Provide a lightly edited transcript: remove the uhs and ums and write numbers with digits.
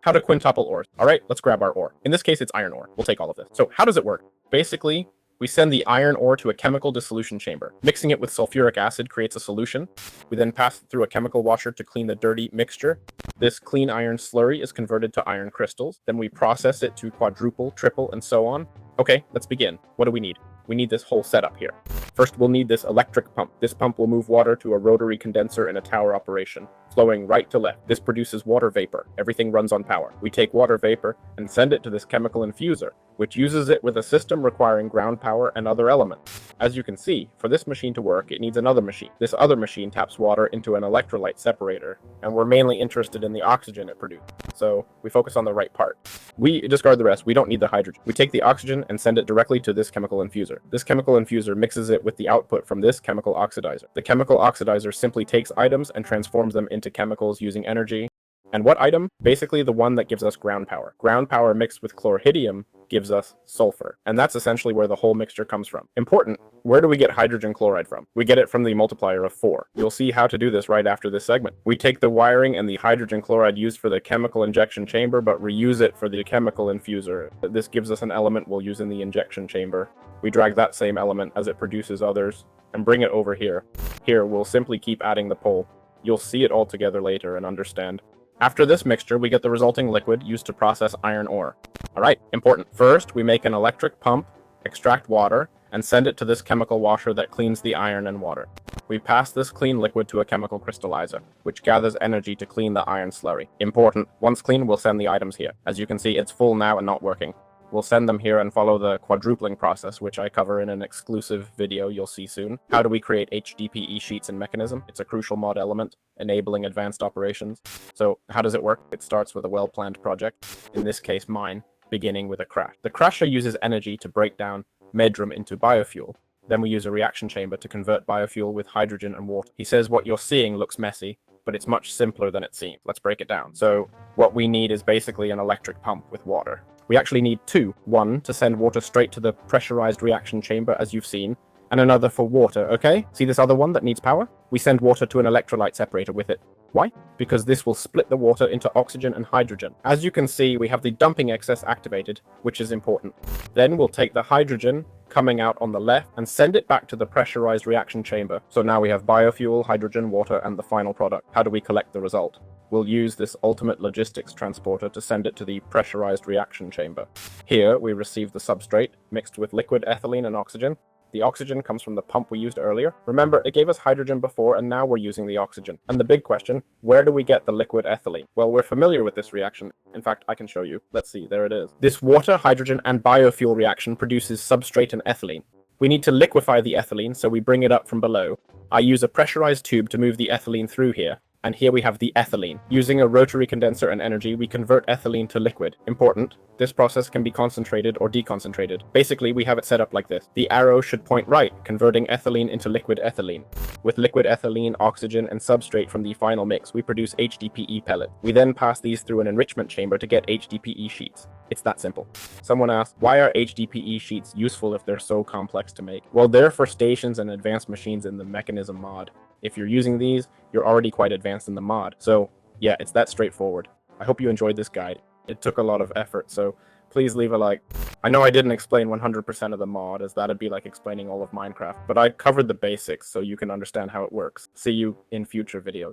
How to quintuple ores. All right, let's grab our ore. In this case, it's iron ore. We'll take all of this. So how does it work? Basically, we send the iron ore to a chemical dissolution chamber. Mixing it with sulfuric acid creates a solution. We then pass it through a chemical washer to clean the dirty mixture. This clean iron slurry is converted to iron crystals. Then we process it to quadruple, triple, and so on. Okay, let's begin. What do we need? We need this whole setup here. First, we'll need this electric pump. This pump will move water to a rotary condenser in a tower operation, flowing right to left. This produces water vapor. Everything runs on power. We take water vapor and send it to this chemical infuser, which uses it with a system requiring ground power and other elements. As you can see, for this machine to work, it needs another machine. This other machine taps water into an electrolyte separator, and we're mainly interested in the oxygen it produces. So we focus on the right part. We discard the rest. We don't need the hydrogen. We take the oxygen and send it directly to this chemical infuser. This chemical infuser mixes it with the output from this chemical oxidizer. The chemical oxidizer simply takes items and transforms them into chemicals using energy. And what item? Basically the one that gives us ground power. Ground power mixed with chlorhidium gives us sulfur. And that's essentially where the whole mixture comes from. Important, where do we get hydrogen chloride from? We get it from the multiplier of 4. You'll see how to do this right after this segment. We take the wiring and the hydrogen chloride used for the chemical injection chamber, but reuse it for the chemical infuser. This gives us an element we'll use in the injection chamber. We drag that same element as it produces others and bring it over here. Here, we'll simply keep adding the pole. You'll see it all together later and understand. After this mixture, we get the resulting liquid used to process iron ore. Alright, important. First, we make an electric pump, extract water, and send it to this chemical washer that cleans the iron and water. We pass this clean liquid to a chemical crystallizer, which gathers energy to clean the iron slurry. Important, once clean, we'll send the items here. As you can see, it's full now and not working. We'll send them here and follow the quadrupling process, which I cover in an exclusive video you'll see soon. How do we create HDPE sheets in Mekanism? It's a crucial mod element, enabling advanced operations. So how does it work? It starts with a well-planned project, in this case mine, beginning with a crash. The crasher uses energy to break down medrum into biofuel. Then we use a reaction chamber to convert biofuel with hydrogen and water. He says what you're seeing looks messy, but it's much simpler than it seems. Let's break it down. So what we need is basically an electric pump with water. We actually need two. One to send water straight to the pressurized reaction chamber, as you've seen, and another for water, okay? See this other one that needs power? We send water to an electrolyte separator with it. Why? Because this will split the water into oxygen and hydrogen. As you can see, we have the dumping excess activated, which is important. Then we'll take the hydrogen coming out on the left and send it back to the pressurized reaction chamber. So now we have biofuel, hydrogen, water, and the final product. How do we collect the result? We'll use this ultimate logistics transporter to send it to the pressurized reaction chamber. Here we receive the substrate mixed with liquid ethylene and oxygen. The oxygen comes from the pump we used earlier. Remember, it gave us hydrogen before, and now we're using the oxygen. And the big question, where do we get the liquid ethylene? Well, we're familiar with this reaction. In fact, I can show you. Let's see, there it is. This water, hydrogen, and biofuel reaction produces substrate and ethylene. We need to liquefy the ethylene, so we bring it up from below. I use a pressurized tube to move the ethylene through here. And here we have the ethylene. Using a rotary condenser and energy, we convert ethylene to liquid. Important, this process can be concentrated or deconcentrated. Basically, we have it set up like this. The arrow should point right, converting ethylene into liquid ethylene. With liquid ethylene, oxygen, and substrate from the final mix, we produce HDPE pellet. We then pass these through an enrichment chamber to get HDPE sheets. It's that simple. Someone asked, why are HDPE sheets useful if they're so complex to make? Well, they're for stations and advanced machines in the Mekanism mod. If you're using these, you're already quite advanced in the mod. So yeah, it's that straightforward. I hope you enjoyed this guide. It took a lot of effort, so please leave a like. I know I didn't explain 100% of the mod, as that'd be like explaining all of Minecraft, but I covered the basics so you can understand how it works. See you in future videos.